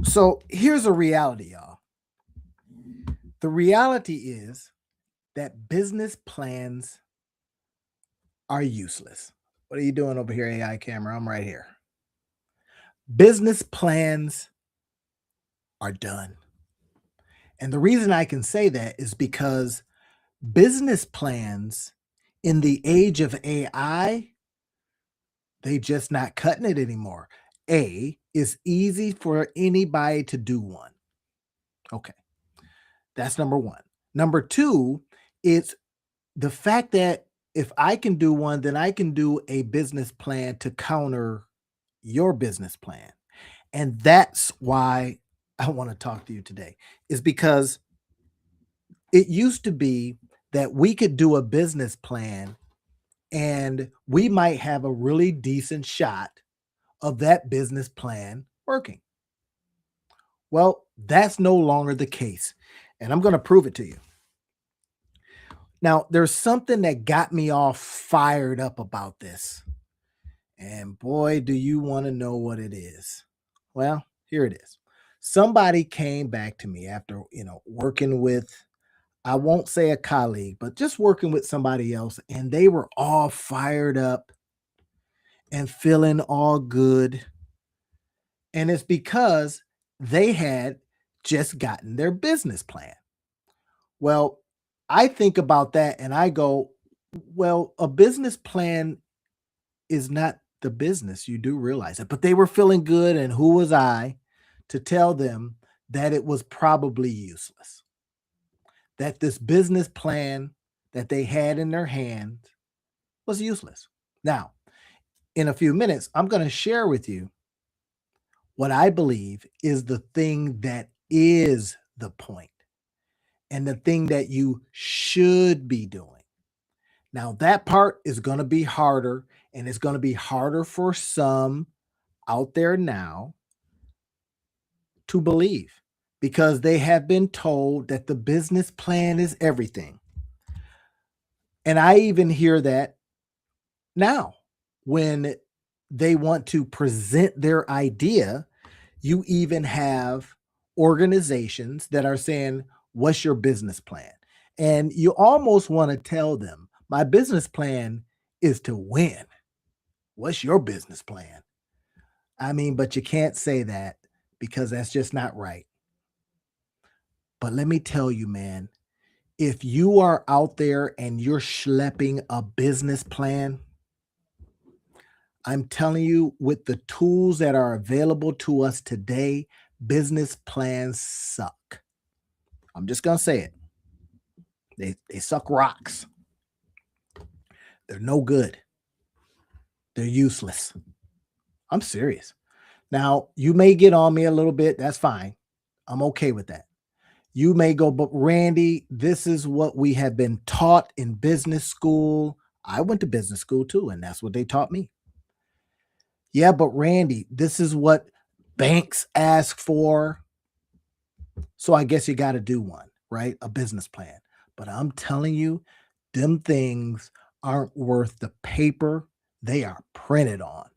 So here's a reality, y'all. The reality is that business plans are useless. What are you doing over here, AI camera? I'm right here. Business plans are done. And the reason I can say that is because business plans in the age of AI, they just not cutting it anymore. It's easy for anybody to do one. Okay, that's number one. Number two, it's the fact that if I can do one, then I can do a business plan to counter your business plan. And that's why I want to talk to you today, is because it used to be that we could do a business plan and we might have a really decent shot of that business plan working. Well, that's no longer the case. And I'm going to prove it to you. Now, there's something that got me all fired up about this. And boy, do you want to know what it is. Well, here it is. Somebody came back to me after, working with, I won't say a colleague, but just working with somebody else, and they were all fired up and feeling all good. And it's because they had just gotten their business plan. Well, I think about that and I go, well, a business plan is not the business. You do realize it. But they were feeling good. And who was I to tell them that it was probably useless? That this business plan that they had in their hand was useless. Now, in a few minutes, I'm going to share with you what I believe is the thing that is the point and the thing that you should be doing. Now, that part is going to be harder, and it's going to be harder for some out there now to believe because they have been told that the business plan is everything. And I even hear that now when they want to present their idea. You even have organizations that are saying, what's your business plan? And you almost want to tell them, my business plan is to win. What's your business plan? I mean, but you can't say that because that's just not right. But let me tell you, man, if you are out there and you're schlepping a business plan, I'm telling you, with the tools that are available to us today, business plans suck. I'm just going to say it. They suck rocks. They're no good. They're useless. I'm serious. Now, you may get on me a little bit. That's fine. I'm okay with that. You may go, but Randy, this is what we have been taught in business school. I went to business school too, and that's what they taught me. Yeah, but Randy, this is what banks ask for. So I guess you got to do one, right? A business plan. But I'm telling you, them things aren't worth the paper they are printed on.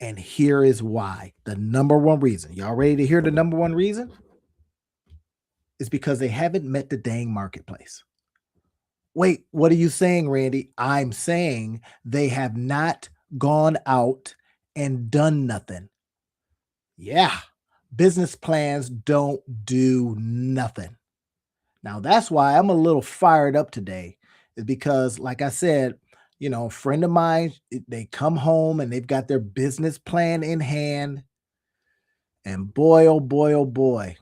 And here is why. The number one reason. Y'all ready to hear the number one reason? Is because they haven't met the dang marketplace. Wait, what are you saying, Randy? I'm saying they have not gone out and done nothing. Yeah, business plans don't do nothing. Now, that's why I'm a little fired up today, is because, like I said, a friend of mine, they come home and they've got their business plan in hand. And boy, oh boy, oh boy,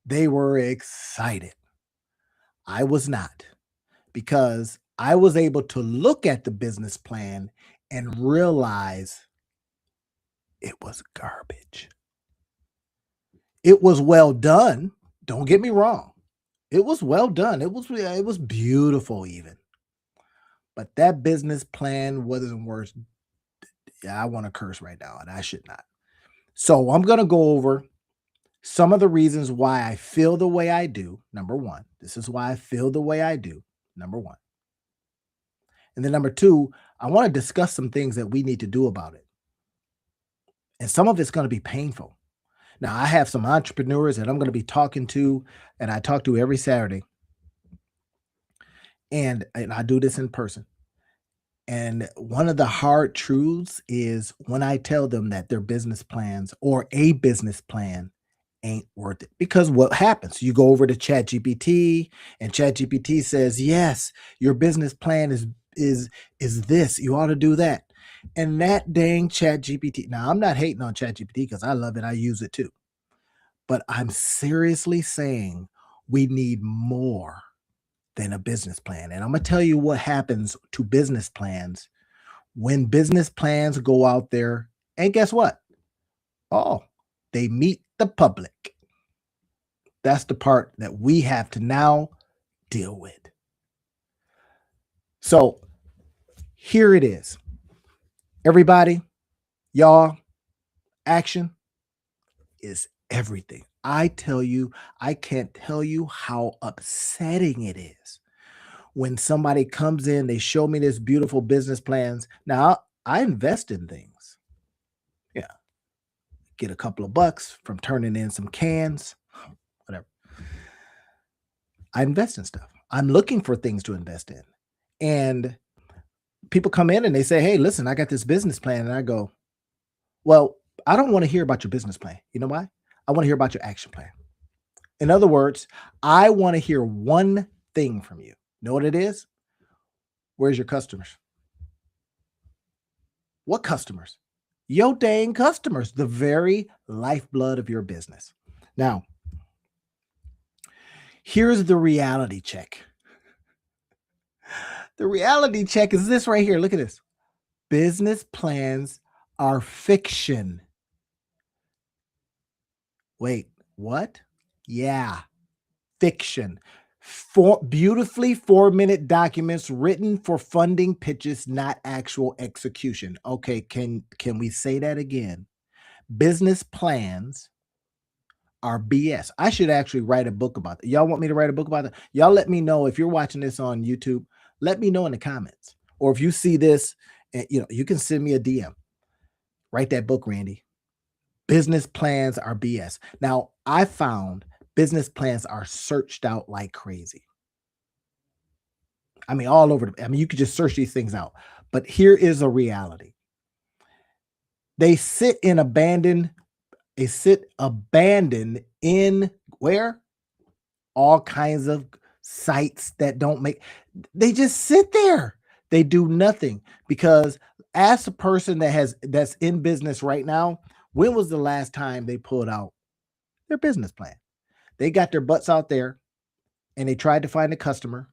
they were excited. I was not, because I was able to look at the business plan and realize it was garbage. It was well done. Don't get me wrong. It was well done. It was beautiful even. But that business plan wasn't worth. Yeah, I want to curse right now, and I should not. So I'm going to go over some of the reasons why I feel the way I do. Number one, this is why I feel the way I do. Number one. And then number two, I want to discuss some things that we need to do about it. And some of it's going to be painful Now, I have some entrepreneurs that I'm going to be talking to, and I talk to every Saturday, and I do this in person. And one of the hard truths is when I tell them that their business plans or a business plan ain't worth it. Because what happens? You go over to ChatGPT and ChatGPT says, "Yes, your business plan is is this. You ought to do that." And that dang ChatGPT. Now, I'm not hating on ChatGPT because I love it. I use it too. But I'm seriously saying we need more than a business plan. And I'm going to tell you what happens to business plans when business plans go out there. And guess what? Oh, they meet the public. That's the part that we have to now deal with. So here it is. Everybody, y'all, action is everything. I tell you, I can't tell you how upsetting it is when somebody comes in, they show me this beautiful business plans. Now, I invest in things. Yeah, get a couple of bucks from turning in some cans, whatever. I invest in stuff. I'm looking for things to invest in. And people come in and they say, "Hey, listen, I got this business plan." And I go, "Well, I don't want to hear about your business plan. You know why? I want to hear about your action plan." In other words, I want to hear one thing from you. Know what it is? Where's your customers? What customers? Yo dang customers, the very lifeblood of your business. Now, here's the reality check. The reality check is this right here. Look at this. Business plans are fiction. Wait, what? Yeah, fiction. Beautifully 4-minute documents written for funding pitches, not actual execution. Okay, can we say that again? Business plans are BS. I should actually write a book about that. Y'all want me to write a book about that? Y'all let me know if you're watching this on YouTube. Let me know in the comments. Or if you see this, you can send me a DM. Write that book, Randy. Business plans are BS. Now, I found business plans are searched out like crazy. I mean, all over. You could just search these things out. But here is a reality. They sit abandoned in where? All kinds of sites that don't make, they just sit there. They do nothing because as a person that's in business right now, when was the last time they pulled out their business plan? They got their butts out there and they tried to find a customer.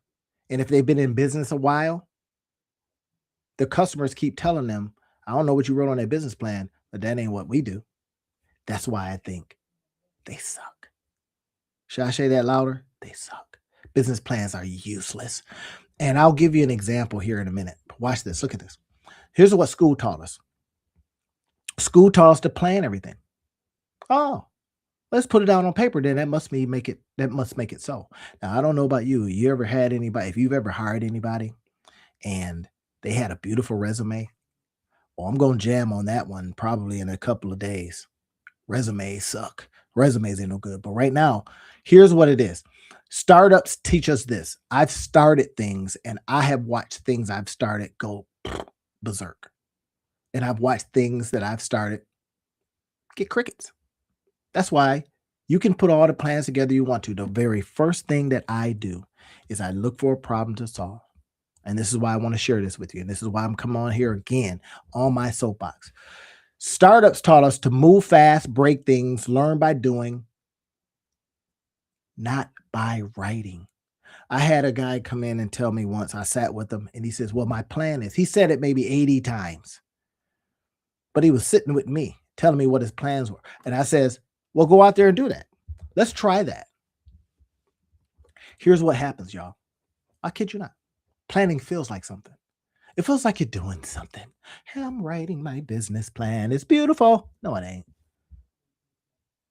And if they've been in business a while, the customers keep telling them, "I don't know what you wrote on that business plan, but that ain't what we do." That's why I think they suck. Should I say that louder? They suck. Business plans are useless. And I'll give you an example here in a minute. Watch this. Look at this. Here's what school taught us. School taught us to plan everything. Oh, let's put it down on paper. Then that must make it so. Now, I don't know about you. You ever had anybody, if you've ever hired anybody and they had a beautiful resume? Well, I'm going to jam on that one probably in a couple of days. Resumes suck. Resumes ain't no good. But right now, here's what it is. Startups teach us this. I've started things and I have watched things I've started go berserk. And I've watched things that I've started get crickets. That's why you can put all the plans together you want to. The very first thing that I do is I look for a problem to solve. And this is why I want to share this with you. And this is why I'm coming on here again on my soapbox. Startups taught us to move fast, break things, learn by doing, not by writing. I had a guy come in and tell me once, I sat with him and he says, "Well, my plan is," he said it maybe 80 times, but he was sitting with me telling me what his plans were. And I says, "Well, go out there and do that. Let's try that." Here's what happens, y'all. I kid you not. Planning feels like something. It feels like you're doing something. "Hey, I'm writing my business plan. It's beautiful." No, it ain't.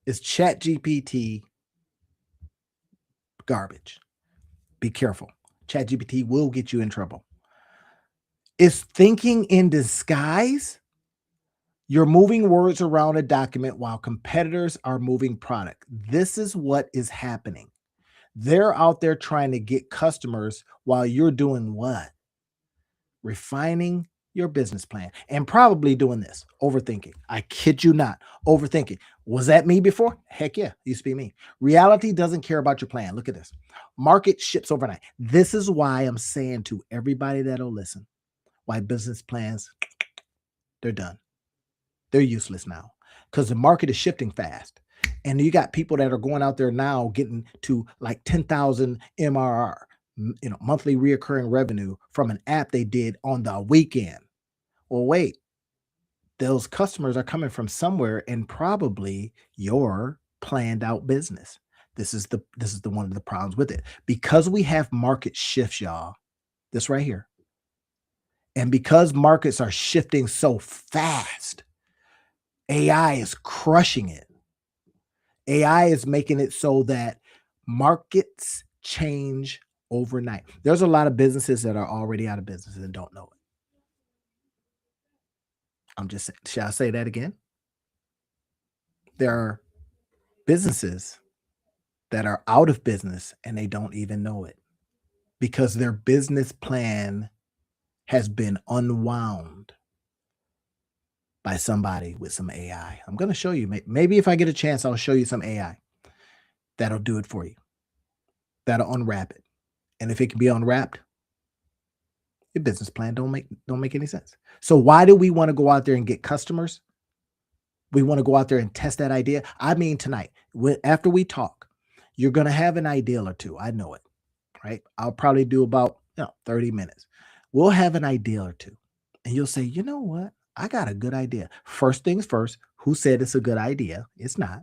It's ChatGPT garbage. Be careful. ChatGPT will get you in trouble. It's thinking in disguise. You're moving words around a document while competitors are moving product. This is what is happening. They're out there trying to get customers while you're doing what? Refining your business plan and probably doing this, overthinking. I kid you not, overthinking. Was that me before? Heck yeah, used to be me. Reality doesn't care about your plan. Look at this. Market ships overnight. This is why I'm saying to everybody that'll listen, why business plans, they're done. They're useless now because the market is shifting fast. And you got people that are going out there now getting to like 10,000 MRR, monthly reoccurring revenue from an app they did on the weekend. Well, wait, those customers are coming from somewhere and probably your planned out business. This is the one of the problems with it. Because we have market shifts, y'all, this right here. And because markets are shifting so fast, AI is crushing it. AI is making it so that markets change overnight. There's a lot of businesses that are already out of business and don't know it. Shall I say that again? There are businesses that are out of business and they don't even know it because their business plan has been unwound by somebody with some AI. I'm going to show you. Maybe if I get a chance, I'll show you some AI that'll do it for you. That'll unwrap it. And if it can be unwrapped, your business plan don't make any sense. So why do we want to go out there and get customers? We want to go out there and test that idea. I mean, tonight, after we talk, you're going to have an idea or two. I know it, right? I'll probably do about 30 minutes. We'll have an idea or two. And you'll say, you know what? I got a good idea. First things first, who said it's a good idea? It's not.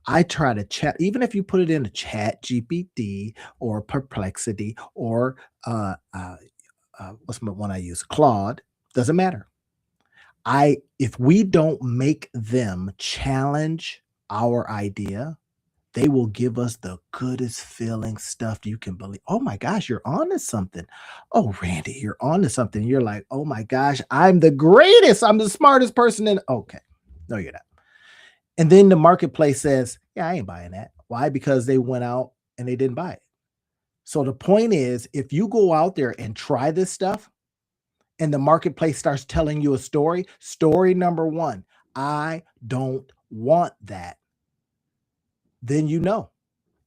I try to chat, even if you put it in a chat GPT or Perplexity or what's the one I use? Claude. Doesn't matter. If we don't make them challenge our idea, they will give us the goodest feeling stuff you can believe. Oh my gosh, you're on to something. Oh, Randy, you're on to something. You're like, oh my gosh, I'm the greatest. I'm the smartest person in. Okay. No, you're not. And then the marketplace says, yeah, I ain't buying that. Why? Because they went out and they didn't buy it. So the point is, if you go out there and try this stuff and the marketplace starts telling you a story number one, I don't want that. Then you know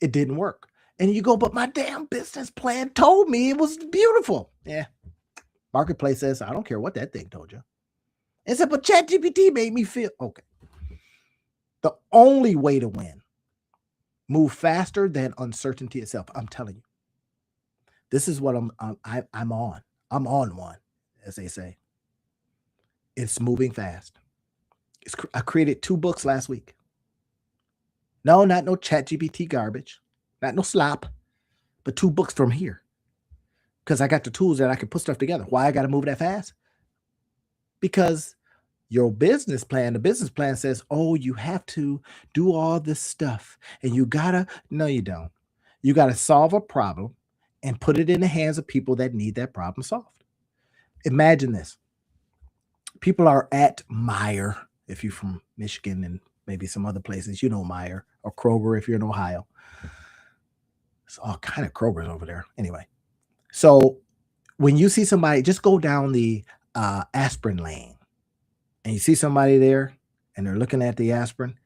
it didn't work. And you go, but my damn business plan told me it was beautiful. Yeah. Marketplace says, I don't care what that thing told you. It said, but ChatGPT made me feel okay. The only way to win, move faster than uncertainty itself. I'm telling you. This is what I'm on. I'm on one, as they say. It's moving fast. I created 2 books last week. No, not no ChatGPT garbage, not no slop, but 2 books from here. Because I got the tools that I can put stuff together. Why I got to move that fast? Because your business plan, the business plan says, oh, you have to do all this stuff. And no, you don't. You got to solve a problem and put it in the hands of people that need that problem solved. Imagine this. People are at Meijer, if you're from Michigan and maybe some other places, Meijer, or Kroger if you're in Ohio. It's all kind of Kroger's over there. Anyway, so when you see somebody, just go down the aspirin lane and you see somebody there and they're looking at the aspirin,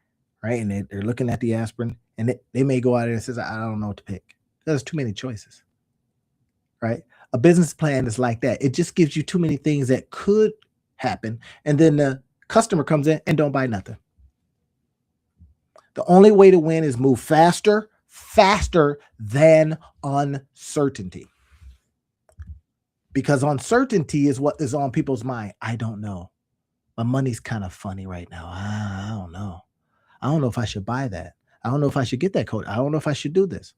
right? And they're looking at the aspirin and they may go out there and says, I don't know what to pick. There's too many choices, right? A business plan is like that. It just gives you too many things that could happen. And then the customer comes in and don't buy nothing. The only way to win is move faster than uncertainty. Because uncertainty is what is on people's mind. I don't know. My money's kind of funny right now. I don't know. I don't know if I should buy that. I don't know if I should get that coat. I don't know if I should do this.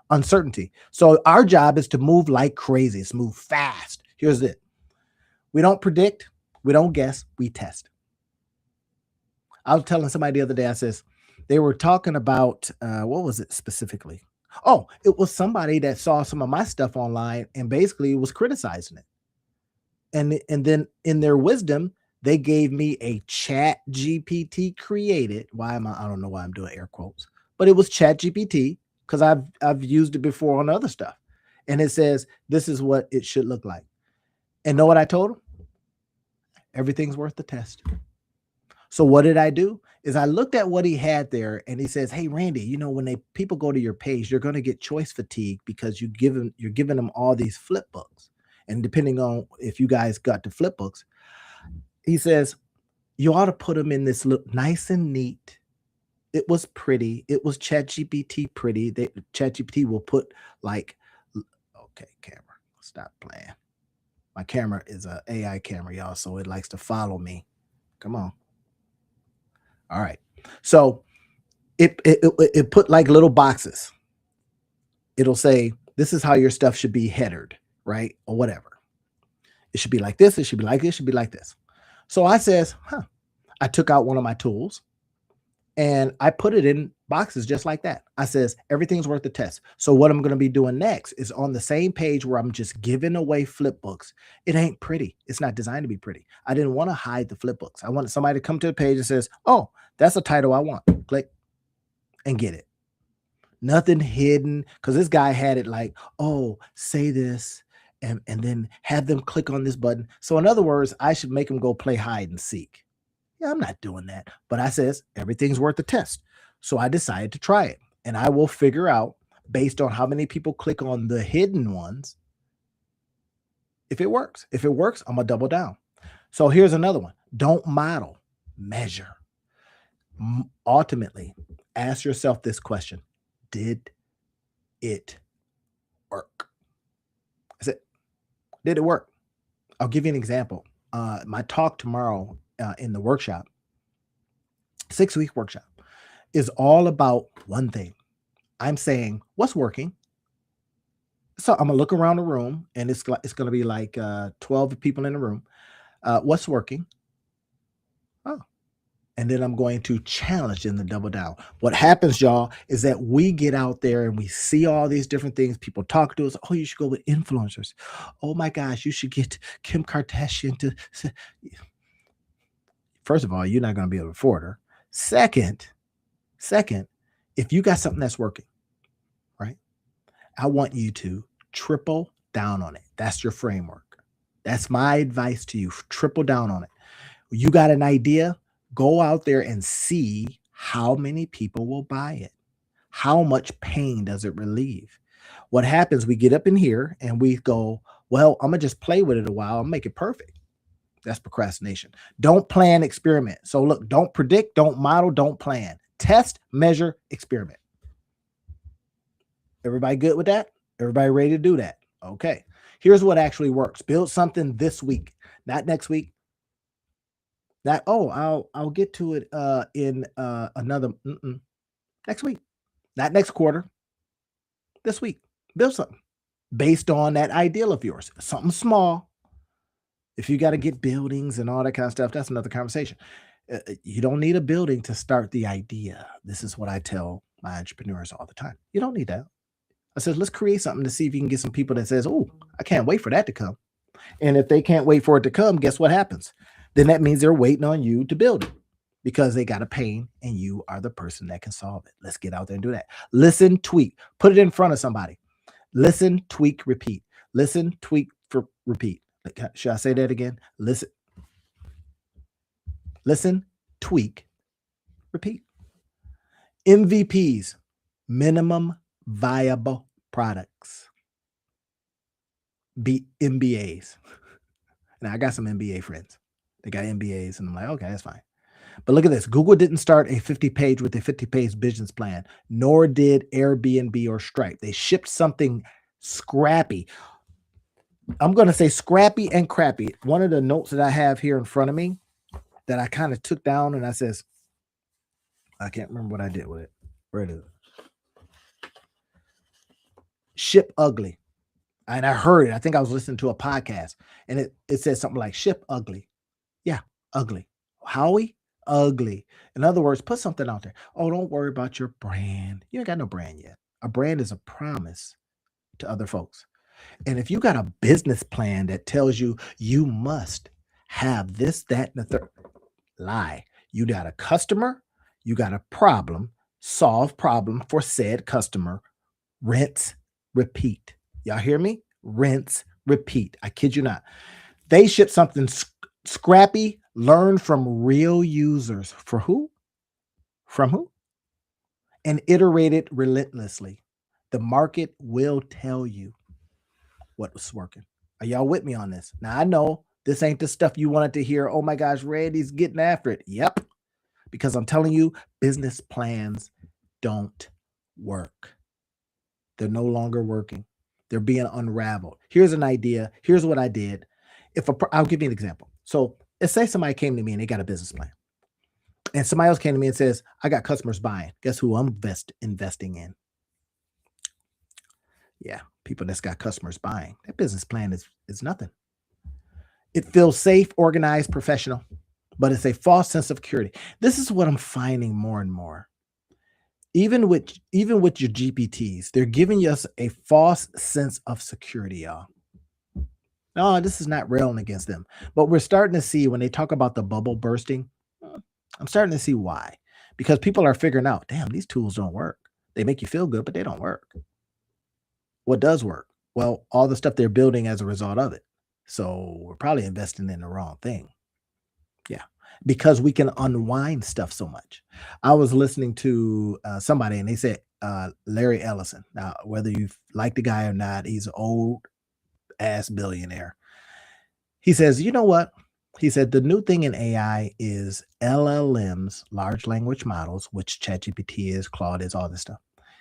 Uncertainty. So our job is to move like crazy. It's move fast. Here's it. We don't predict. We don't guess. We test. I was telling somebody the other day, I says, they were talking about, what was it specifically? Oh, it was somebody that saw some of my stuff online and basically was criticizing it. And then in their wisdom, They gave me a chat GPT created. I don't know why I'm doing air quotes, but it was chat GPT because I've used it before on other stuff. And it says, this is what it should look like. And know what I told him? Everything's worth the test. So what did I do? Is I looked at what he had there and he says, "Hey Randy, when people go to your page, you're going to get choice fatigue because you're giving them all these flip books. And depending on if you guys got to flip books, he says, you ought to put them in this look nice and neat. It was pretty. It was ChatGPT pretty. ChatGPT will put like, okay, camera, stop playing. My camera is a AI camera, y'all, so it likes to follow me. Come on. All right. So it put like little boxes. It'll say, this is how your stuff should be headered, right? Or whatever. It should be like this. It should be like this. It should be like this. So I says, I took out one of my tools and I put it in boxes just like that. I says, everything's worth the test. So what I'm going to be doing next is on the same page where I'm just giving away flip books. It ain't pretty. It's not designed to be pretty. I didn't want to hide the flip books. I wanted somebody to come to the page and says, oh, that's a title I want. Click and get it. Nothing hidden, because this guy had it like, oh, say this and then have them click on this button. So in other words, I should make them go play hide and seek. Yeah, I'm not doing that. But I says, everything's worth the test. So I decided to try it. And I will figure out, based on how many people click on the hidden ones, if it works. If it works, I'm going to double down. So here's another one. Don't model, measure. Ultimately, ask yourself this question. Did it work? I said, did it work? I'll give you an example. My talk tomorrow in the workshop, 6-week workshop, is all about one thing. I'm saying, what's working? So I'm gonna look around the room, and it's gonna be like 12 people in the room. What's working? Oh, and then I'm going to challenge them to double down. What happens, y'all, is that we get out there and we see all these different things. People talk to us. Oh, you should go with influencers. Oh my gosh, you should get Kim Kardashian to. First of all, you're not going to be able to afford her. Second, if you got something that's working, right? I want you to triple down on it. That's your framework. That's my advice to you. Triple down on it. You got an idea? Go out there and see how many people will buy it. How much pain does it relieve? What happens, we get up in here and we go, well, I'm going to just play with it a while and make it perfect. That's procrastination. Don't plan, experiment. So look, don't predict, don't model, don't plan. Test, measure, experiment. Everybody good with that? Everybody ready to do that? Okay. Here's what actually works. Build something this week, not next week. I'll get to it in another next week, not next quarter. This week, build something based on that ideal of yours. Something small. If you got to get buildings and all that kind of stuff, that's another conversation. You don't need a building to start the idea. This is what I tell my entrepreneurs all the time. You don't need that. I said, let's create something to see if you can get some people that says, oh, I can't wait for that to come. And if they can't wait for it to come, guess what happens? Then that means they're waiting on you to build it because they got a pain and you are the person that can solve it. Let's get out there and do that. Listen, tweak, put it in front of somebody. Listen, tweak, repeat. Listen, tweak, repeat. Should I say that again? Listen, tweak, repeat. MVPs, minimum viable products. MBAs. Now, I got some MBA friends. They got MBAs, and I'm like, okay, that's fine. But look at this. Google didn't start a 50-page with a 50-page business plan, nor did Airbnb or Stripe. They shipped something scrappy. I'm going to say scrappy and crappy. One of the notes that I have here in front of me that I kind of took down, and I says, I can't remember what I did with it. Where it is. Ship ugly. And I heard it. I think I was listening to a podcast, and it said something like ship ugly. Yeah, ugly. Howie, ugly. In other words, put something out there. Oh, don't worry about your brand. You ain't got no brand yet. A brand is a promise to other folks. And if you got a business plan that tells you you must have this, that, and the third. Lie. You got a customer, you got a problem, solve problem for said customer, rinse, repeat. Y'all hear me? Rinse, repeat. I kid you not. They ship something scrappy, learn from real users. For who? From who? And iterate it relentlessly. The market will tell you what was working. Are y'all with me on this? Now, I know this ain't the stuff you wanted to hear. Oh my gosh, Randy's getting after it. Yep. Because I'm telling you, business plans don't work. They're no longer working. They're being unraveled. Here's an idea. Here's what I did. I'll give you an example. So let's say somebody came to me and they got a business plan. And somebody else came to me and says, I got customers buying. Guess who I'm investing in? Yeah, people that's got customers buying. That business plan is nothing. It feels safe, organized, professional, but it's a false sense of security. This is what I'm finding more and more. Even with your GPTs, they're giving us a false sense of security, y'all. No, this is not railing against them, but we're starting to see when they talk about the bubble bursting, I'm starting to see why. Because people are figuring out, damn, these tools don't work. They make you feel good, but they don't work. What does work? Well, all the stuff they're building as a result of it. So we're probably investing in the wrong thing. Yeah, because we can unwind stuff so much. I was listening to somebody and they said Larry Ellison. Now, whether you like the guy or not, he's an old ass billionaire. He says, you know what? He said the new thing in AI is LLMs, large language models, which ChatGPT is, Claude is, all this stuff.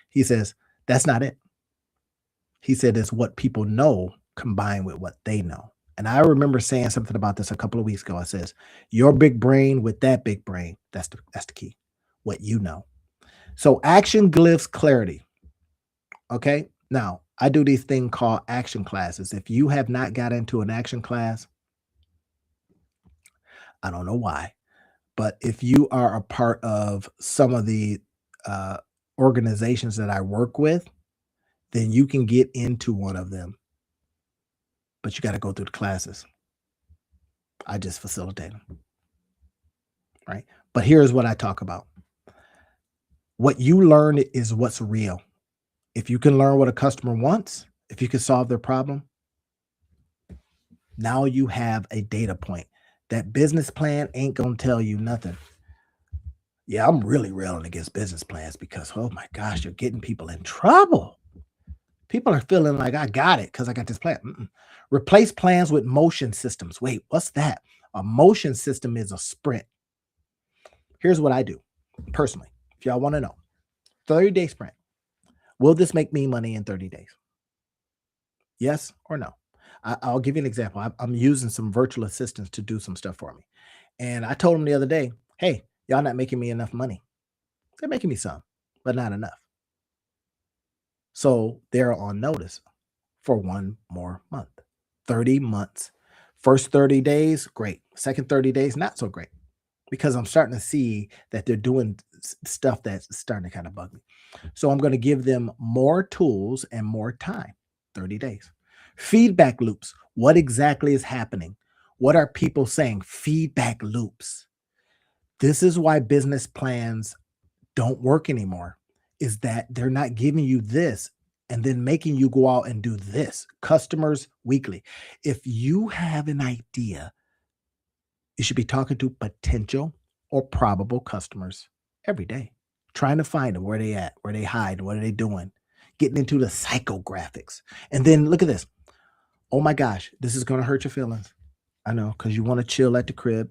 He says that's not it. He said it's what people know combined with what they know. And I remember saying something about this a couple of weeks ago. I says, your big brain with that big brain, that's the key. What you know. So action gives clarity. Okay. Now, I do these thing called action classes. If you have not got into an action class, I don't know why, but if you are a part of some of the uh, organizations that I work with, then you can get into one of them, but you got to go through the classes. I just facilitate them, right? But here's what I talk about. What you learn is what's real. If you can learn what a customer wants, if you can solve their problem, now you have a data point. That business plan ain't going to tell you nothing. Yeah, I'm really railing against business plans because, oh my gosh, you're getting people in trouble. People are feeling like I got it because I got this plan. Replace plans with motion systems. Wait, what's that? A motion system is a sprint. Here's what I do personally. If y'all want to know, 30-day sprint. Will this make me money in 30 days? Yes or no? I'll give you an example. I'm using some virtual assistants to do some stuff for me. And I told them the other day, hey, y'all not making me enough money. They're making me some, but not enough. So they're on notice for one more month. 30 months. First 30 days, great. Second 30 days, not so great. Because I'm starting to see that they're doing stuff that's starting to kind of bug me. So I'm going to give them more tools and more time, 30 days. Feedback loops. What exactly is happening? What are people saying? Feedback loops. This is why business plans don't work anymore, is that they're not giving you this and then making you go out and do this. Customers weekly. If you have an idea, you should be talking to potential or probable customers every day, trying to find them, where they at, where they hide, what are they doing, getting into the psychographics. And then look at this. Oh my gosh, this is going to hurt your feelings. I know, because you want to chill at the crib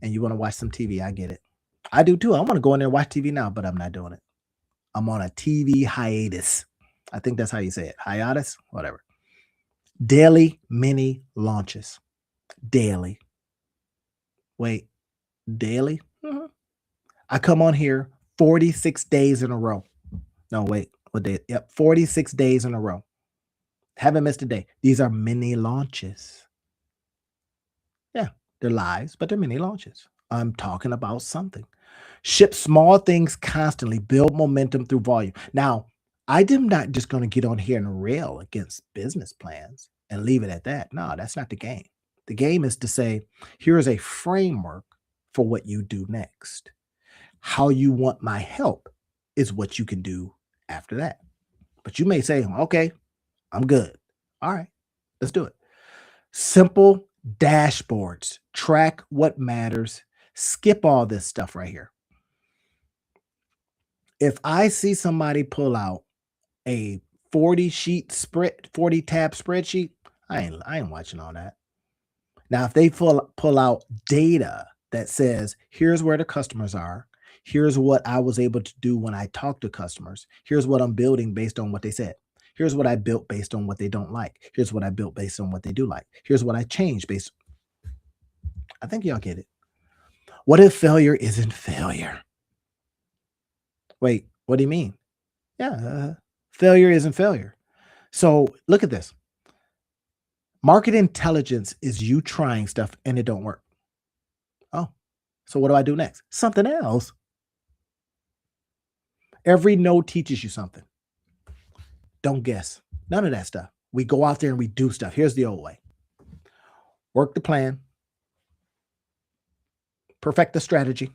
and you want to watch some TV. I get it. I do too. I want to go in there and watch TV now, but I'm not doing it. I'm on a TV hiatus. I think that's how you say it. Hiatus, whatever. Daily mini launches. Daily. Wait, daily? I come on here 46 days in a row. No, wait, what day? Yep, 46 days in a row. Haven't missed a day. These are mini launches. Yeah, they're lives, but they're mini launches. I'm talking about something. Ship small things constantly, build momentum through volume. Now, I am not just going to get on here and rail against business plans and leave it at that. No, that's not the game. The game is to say, here is a framework for what you do next. How you want my help is what you can do after that. But you may say, okay, I'm good. All right, let's do it. Simple dashboards, track what matters, skip all this stuff right here. If I see somebody pull out a 40 tab spreadsheet, I ain't watching all that. Now, if they pull out data that says, here's where the customers are, here's what I was able to do when I talked to customers, here's what I'm building based on what they said. Here's what I built based on what they don't like. Here's what I built based on what they do like. Here's what I changed based. I think y'all get it. What if failure isn't failure? Wait, what do you mean? Yeah, failure isn't failure. So look at this. Market intelligence is you trying stuff and it don't work. Oh, so what do I do next? Something else. Every no teaches you something. Don't guess. None of that stuff. We go out there and we do stuff. Here's the old way. Work the plan, perfect the strategy,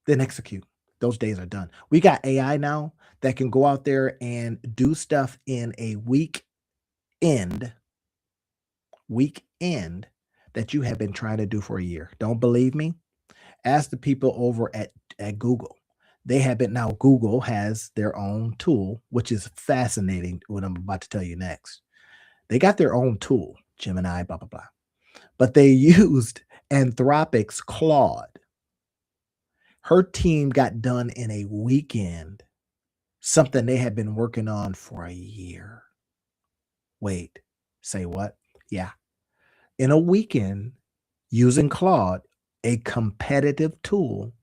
then execute. Those days are done. We got AI now that can go out there and do stuff in a weekend that you have been trying to do for a year. Don't believe me? Ask the people over at Google. They have been now. Google has their own tool, which is fascinating. What I'm about to tell you next. They got their own tool, Gemini, blah, blah, blah. But they used Anthropic's Claude. Her team got done in a weekend, something they had been working on for a year. Wait, say what? Yeah. In a weekend, using Claude, a competitive tool.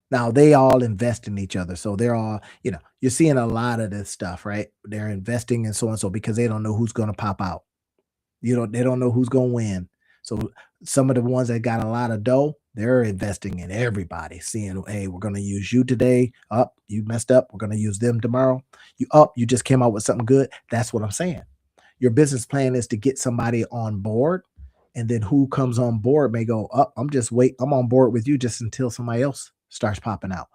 Now they all invest in each other. So they're all, you're seeing a lot of this stuff, right? They're investing in so and so because they don't know who's going to pop out. They don't know who's going to win. So some of the ones that got a lot of dough, they're investing in everybody, seeing, hey, we're going to use you today. Up, you messed up. We're going to use them tomorrow. You just came out with something good. That's what I'm saying. Your business plan is to get somebody on board, and then who comes on board may go, I'm on board with you just until somebody else starts popping out.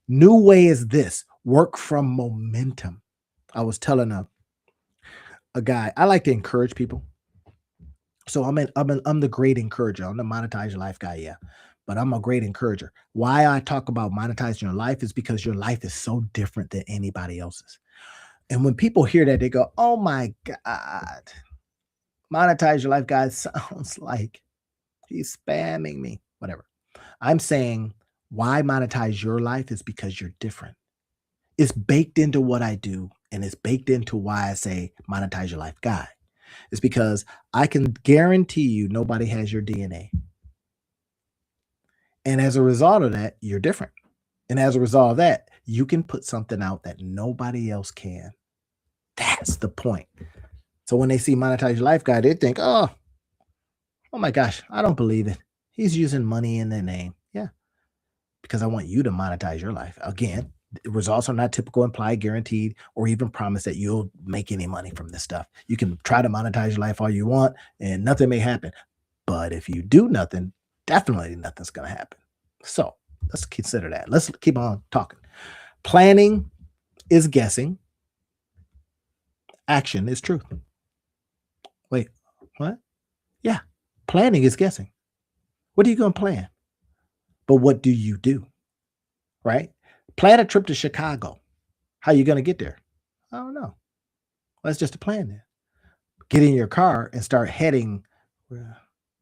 New way is this: work from momentum. I was telling a guy, I like to encourage people. So I'm the great encourager. I'm the monetize your life guy, yeah. But I'm a great encourager. Why I talk about monetizing your life is because your life is so different than anybody else's. And when people hear that, they go, oh my God, monetize your life guy sounds like he's spamming me. Whatever. I'm saying why monetize your life is because you're different. It's baked into what I do, and it's baked into why I say monetize your life guy. It's because I can guarantee you nobody has your DNA. And as a result of that, you're different. And as a result of that, you can put something out that nobody else can. That's the point. So when they see monetize your life guy, they think, oh my gosh, I don't believe it. He's using money in their name. Yeah. Because I want you to monetize your life. Again, the results are not typical, implied, guaranteed, or even promise that you'll make any money from this stuff. You can try to monetize your life all you want and nothing may happen. But if you do nothing, definitely nothing's going to happen. So let's consider that. Let's keep on talking. Planning is guessing. Action is truth. Wait, what? Yeah. Planning is guessing. What are you going to plan? But what do you do? Right? Plan a trip to Chicago. How are you going to get there? I don't know. Well, that's just a plan then. Get in your car and start heading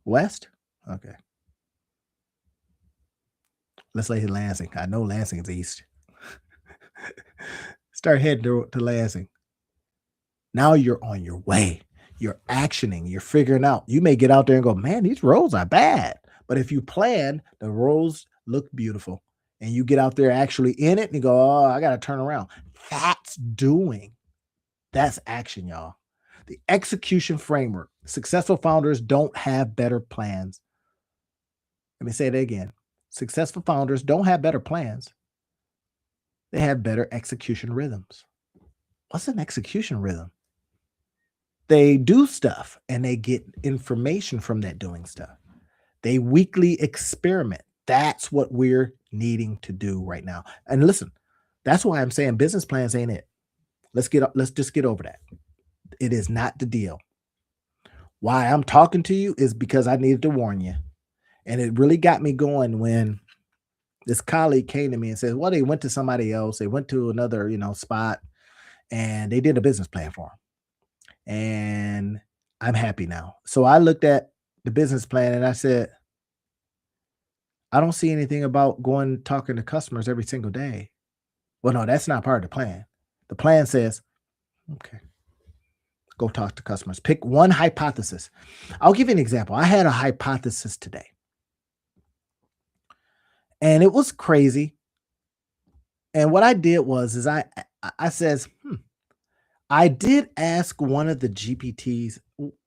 west. Okay. Let's say Lansing. I know Lansing is east. Start heading to Lansing. Now you're on your way. You're actioning. You're figuring out. You may get out there and go, man, these roads are bad. But if you plan, the roads look beautiful. And you get out there actually in it and you go, oh, I got to turn around. That's doing. That's action, y'all. The execution framework. Successful founders don't have better plans. Let me say that again. Successful founders don't have better plans. They have better execution rhythms. What's an execution rhythm? They do stuff and they get information from that doing stuff. They weekly experiment. That's what we're needing to do right now. And listen, that's why I'm saying business plans ain't it. Let's just get over that. It is not the deal. Why I'm talking to you is because I needed to warn you. And it really got me going when this colleague came to me and said, well, they went to somebody else. They went to another, spot and they did a business plan for them. And I'm happy now. So I looked at the business plan and I said, I don't see anything about going talking to customers every single day. Well, no, that's not part of the plan. The plan says, okay, go talk to customers. Pick one hypothesis. I'll give you an example. I had a hypothesis today, and it was crazy. And what I did was, is I says, I did ask one of the GPTs.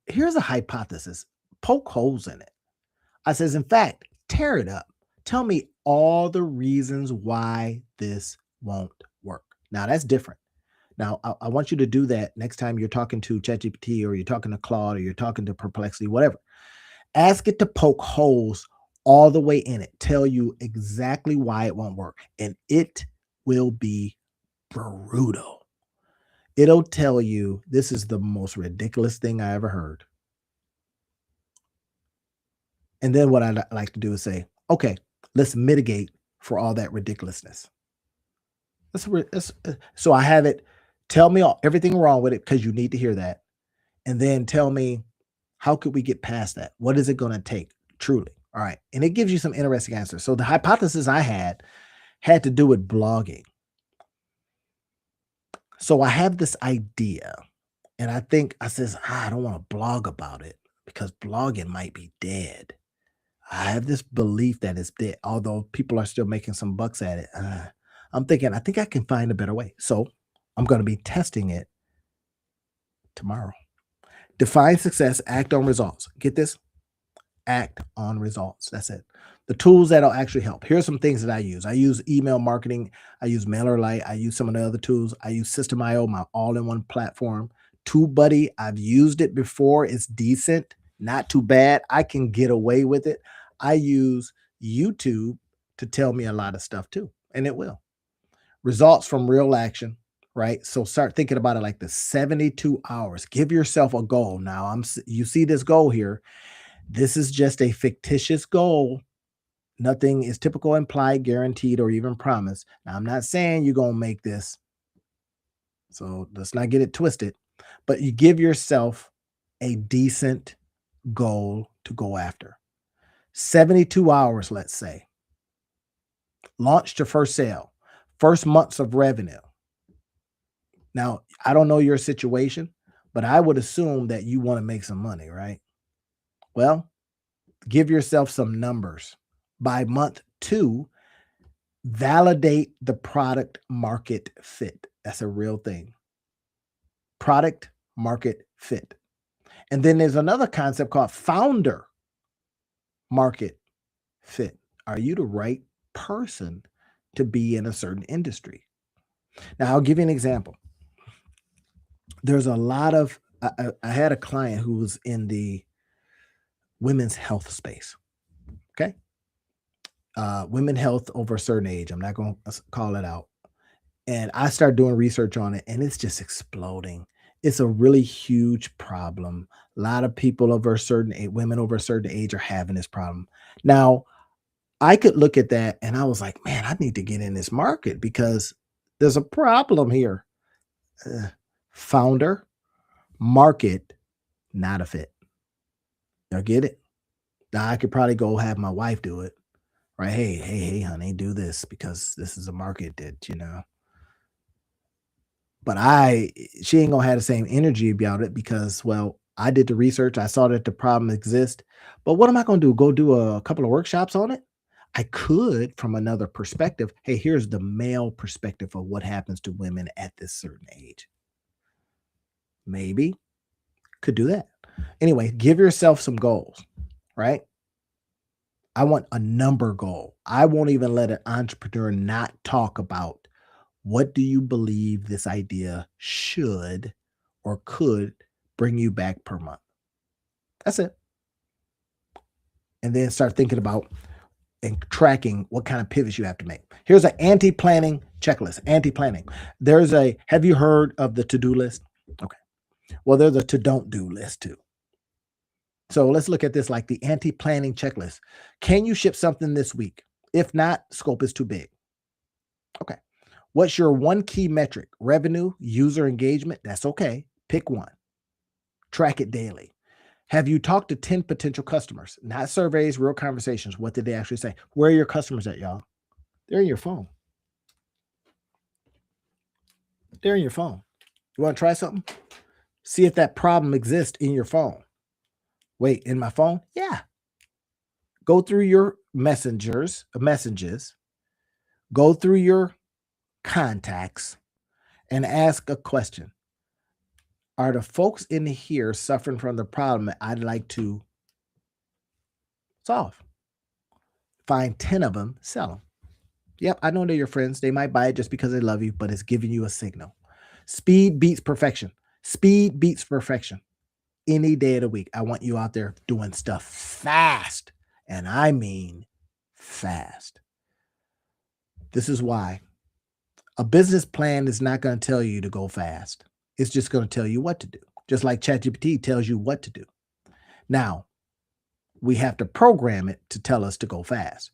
Here's a hypothesis. Poke holes in it. I says, in fact, tear it up. Tell me all the reasons why this won't work. Now that's different. Now I want you to do that next time you're talking to ChatGPT or you're talking to Claude or you're talking to Perplexity, whatever. Ask it to poke holes all the way in it. Tell you exactly why it won't work, and it will be brutal. It'll tell you this is the most ridiculous thing I ever heard. And then what I like to do is say, okay, let's mitigate for all that ridiculousness. So I have it tell me everything wrong with it because you need to hear that. And then tell me how could we get past that? What is it going to take truly? All right. And it gives you some interesting answers. So the hypothesis I had to do with blogging. So I have this idea and I says, I don't want to blog about it because blogging might be dead. I have this belief that it's dead, although people are still making some bucks at it. I'm thinking, I think I can find a better way. So I'm going to be testing it tomorrow. Define success, act on results. Get this? Act on results. That's it. The tools that'll actually help. Here's some things that I use. I use email marketing. I use MailerLite. I use some of the other tools. I use System.io, my all-in-one platform. TubeBuddy, I've used it before. It's decent, not too bad. I can get away with it. I use YouTube to tell me a lot of stuff too, and it will. Results from real action, right? So start thinking about it like the 72 hours. Give yourself a goal. Now, you see this goal here. This is just a fictitious goal. Nothing is typical, implied, guaranteed, or even promised. Now, I'm not saying you're going to make this. So let's not get it twisted. But you give yourself a decent goal to go after. 72 hours, let's say. Launched your first sale. First months of revenue. Now, I don't know your situation, but I would assume that you want to make some money, right? Well, give yourself some numbers. By month 2, validate the product market fit. That's a real thing. Product market fit. And then there's another concept called founder market fit. Are you the right person to be in a certain industry? Now, I'll give you an example. There's a lot of, I had a client who was in the women's health space. Okay. Women health over a certain age. I'm not going to call it out. And I started doing research on it and it's just exploding. It's a really huge problem. A lot of people over a certain age, women over a certain age are having this problem. Now, I could look at that and I was like, man, I need to get in this market because there's a problem here. Founder, market, not a fit. Y'all get it? Now I could probably go have my wife do it. Right? Hey, honey, do this because this is a market that. But she ain't gonna have the same energy about it because, well, I did the research. I saw that the problem exists. But what am I gonna do? Go do a couple of workshops on it? I could from another perspective. Hey, here's the male perspective of what happens to women at this certain age. Maybe could do that. Anyway, give yourself some goals, right? I want a number goal. I won't even let an entrepreneur not talk about what do you believe this idea should or could bring you back per month? That's it. And then start thinking about and tracking what kind of pivots you have to make. Here's an anti-planning checklist. Anti-planning. Have you heard of the to-do list? Okay. Well, there's a to-don't-do list too. So let's look at this like the anti-planning checklist. Can you ship something this week? If not, scope is too big. Okay. What's your one key metric? Revenue, user engagement? That's okay. Pick one. Track it daily. Have you talked to 10 potential customers? Not surveys, real conversations. What did they actually say? Where are your customers at, y'all? They're in your phone. They're in your phone. You want to try something? See if that problem exists in your phone. Wait, in my phone? Yeah. Go through your messages, go through your contacts, and ask a question. Are the folks in here suffering from the problem that I'd like to solve? Find 10 of them, sell them. Yep, I know they're your friends. They might buy it just because they love you, but it's giving you a signal. Speed beats perfection. Speed beats perfection. Any day of the week, I want you out there doing stuff fast. And I mean fast. This is why a business plan is not going to tell you to go fast. It's just going to tell you what to do, just like ChatGPT tells you what to do. Now, we have to program it to tell us to go fast.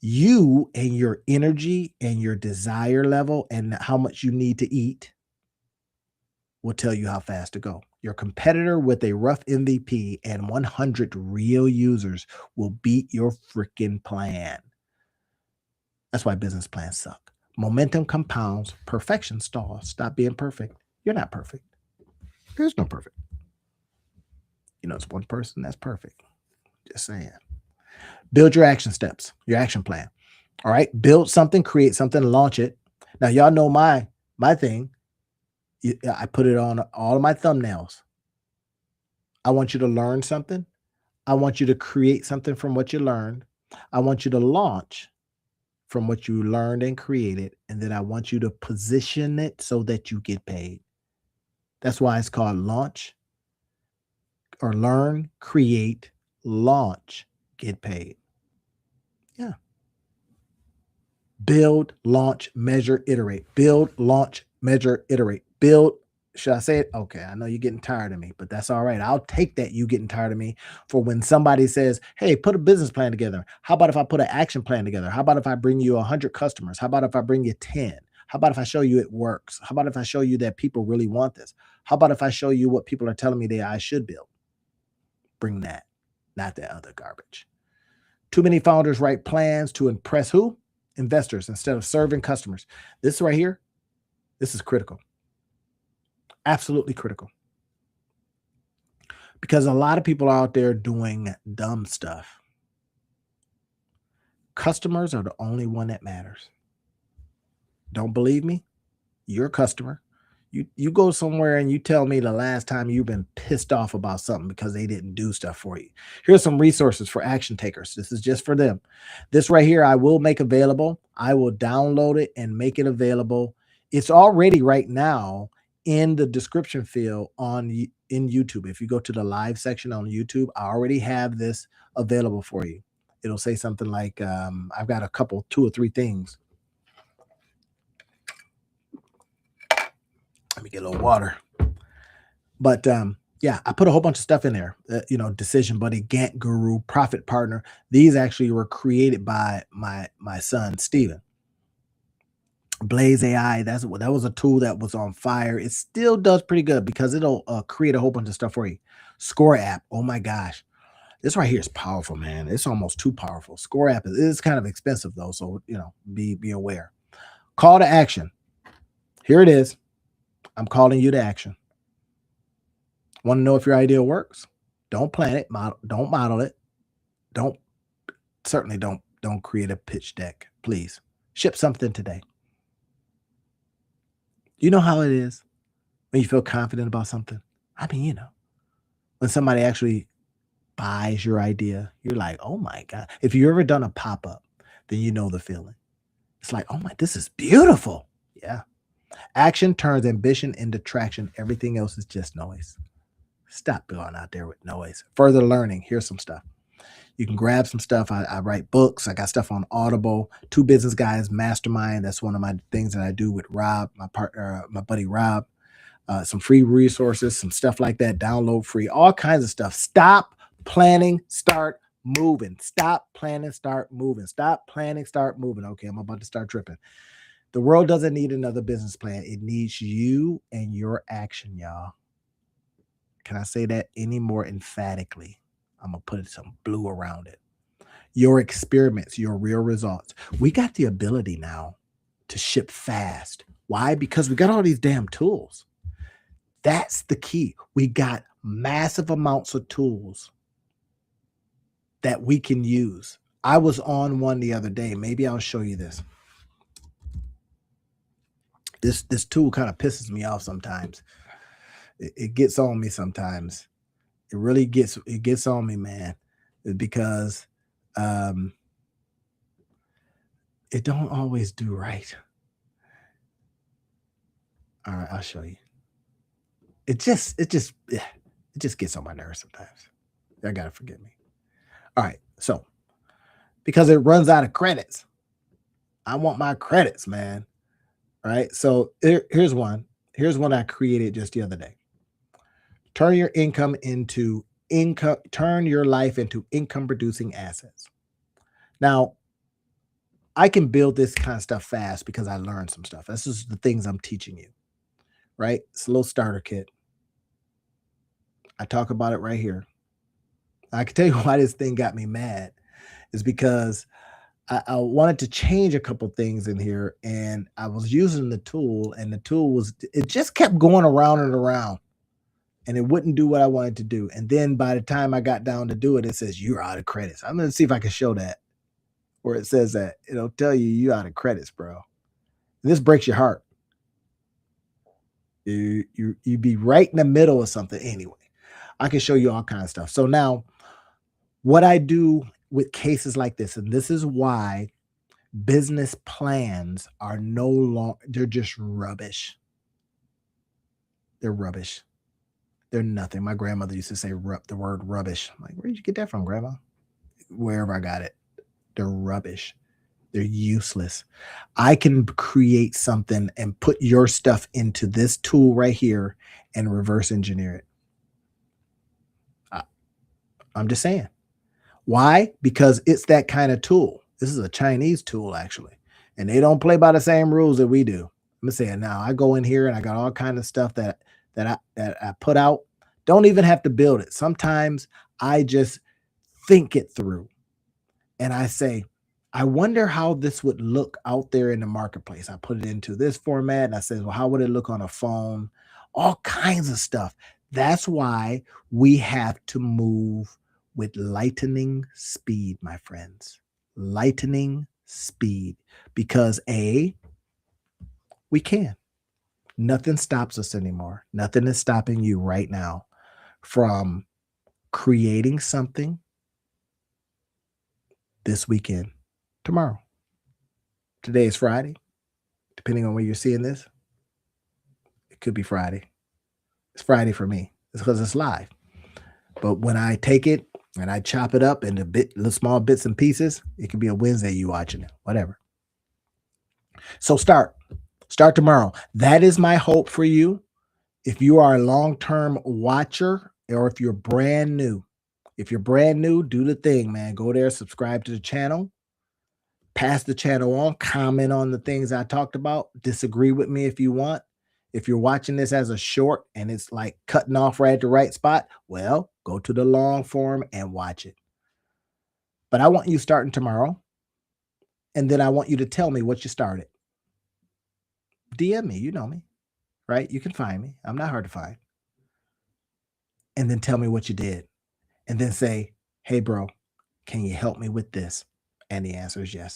You and your energy and your desire level and how much you need to eat will tell you how fast to go. Your competitor with a rough MVP and 100 real users will beat your freaking plan. That's why business plans suck. Momentum compounds, perfection stalls. Stop being perfect. You're not perfect. There's no perfect. You know, it's one person that's perfect. Just saying. Build your action steps, your action plan. All right. Build something, create something, launch it. Now, y'all know my thing. I put it on all of my thumbnails. I want you to learn something. I want you to create something from what you learned. I want you to launch from what you learned and created. And then I want you to position it so that you get paid. That's why it's called launch or learn, create, launch, get paid. Yeah. Build, launch, measure, iterate. Build, launch, measure, iterate. Build. Should I say it? Okay, I know you're getting tired of me, but that's all right. I'll take that you getting tired of me for when somebody says, hey, put a business plan together. How about if I put an action plan together? How about if I bring you 100 customers? How about if I bring you 10? How about if I show you it works? How about if I show you that people really want this? How about if I show you what people are telling me I should build? Bring that, not that other garbage. Too many founders write plans to impress who? Investors instead of serving customers. This right here, this is critical. Absolutely critical. Because a lot of people are out there doing dumb stuff. Customers are the only one that matters. Don't believe me? You're a customer. You go somewhere and you tell me the last time you've been pissed off about something because they didn't do stuff for you. Here's some resources for action takers. This is just for them. This right here, I will make available. I will download it and make it available. It's already right now in the description field in YouTube. If you go to the live section on YouTube, I already have this available for you. It'll say something like, I've got two or three things. Let me get a little water. But yeah, I put a whole bunch of stuff in there. Decision Buddy, Gantt Guru, Profit Partner. These actually were created by my son, Steven. Blaze AI, that was a tool that was on fire. It still does pretty good because it'll create a whole bunch of stuff for you. Score app, oh my gosh. This right here is powerful, man. It's almost too powerful. Score app is kind of expensive though, so be aware. Call to action. Here it is. I'm calling you to action. Want to know if your idea works? Don't plan it, don't model it. Certainly don't create a pitch deck, please. Ship something today. You know how it is when you feel confident about something? I mean, when somebody actually buys your idea, you're like, oh my God. If you've ever done a pop-up, then you know the feeling. It's like, oh my, this is beautiful. Yeah. Action turns ambition into traction. Everything else is just noise. Stop going out there with noise. Further learning. Here's some stuff. You can grab some stuff. I write books. I got stuff on Audible. Two Business Guys Mastermind. That's one of my things that I do with Rob, my partner, my buddy Rob. Some free resources, some stuff like that. Download free, all kinds of stuff. Stop planning, start moving. Stop planning, start moving. Stop planning, start moving. Okay, I'm about to start tripping. The world doesn't need another business plan. It needs you and your action, y'all. Can I say that any more emphatically? I'm going to put some blue around it. Your experiments, your real results. We got the ability now to ship fast. Why? Because we got all these damn tools. That's the key. We got massive amounts of tools that we can use. I was on one the other day. Maybe I'll show you this. This tool kind of pisses me off sometimes. It gets on me sometimes. It really gets on me, man, because it don't always do right. All right, I'll show you. It just gets on my nerves sometimes. I gotta forgive me. All right, so because it runs out of credits, I want my credits, man. All right, so here's one. Here's one I created just the other day. Turn your income into income. Turn your life into income producing assets. Now, I can build this kind of stuff fast because I learned some stuff. This is the things I'm teaching you, right? It's a little starter kit. I talk about it right here. I can tell you why this thing got me mad is because I wanted to change a couple things in here, and I was using the tool, and the tool it just kept going around and around, and it wouldn't do what I wanted to do. And then by the time I got down to do it, it says you're out of credits. I'm going to see if I can show that where it says that. It'll tell you you're out of credits, bro. And this breaks your heart. You'd be right in the middle of something anyway. I can show you all kinds of stuff. So now what I do with cases like this, and this is why business plans are no longer, they're just rubbish. They're rubbish. They're nothing. My grandmother used to say the word rubbish. I'm like, where did you get that from, Grandma? Wherever I got it. They're rubbish. They're useless. I can create something and put your stuff into this tool right here and reverse engineer it. I'm just saying. Why? Because it's that kind of tool. This is a Chinese tool, actually. And they don't play by the same rules that we do. I'm saying it now. I go in here and I got all kinds of stuff that I put out. Don't even have to build it. Sometimes I just think it through. And I say, I wonder how this would look out there in the marketplace. I put it into this format and I said, well, how would it look on a phone? All kinds of stuff. That's why we have to move with lightning speed, my friends. Lightning speed. Because we can. Nothing stops us anymore. Nothing is stopping you right now from creating something this weekend, tomorrow. Today is Friday. Depending on where you're seeing this, it could be Friday. It's Friday for me. It's because it's live. But when I take it and I chop it up into little small bits and pieces, it could be a Wednesday you watching it, whatever. So start tomorrow. That is my hope for you. If you are a long-term watcher or if you're brand new, do the thing, man. Go there, subscribe to the channel, pass the channel on, comment on the things I talked about, disagree with me if you want. If you're watching this as a short and it's like cutting off right at the right spot, well, go to the long form and watch it. But I want you starting tomorrow. And then I want you to tell me what you started. DM me, you know me, right? You can find me. I'm not hard to find. And then tell me what you did. And then say, hey, bro, can you help me with this? And the answer is yes.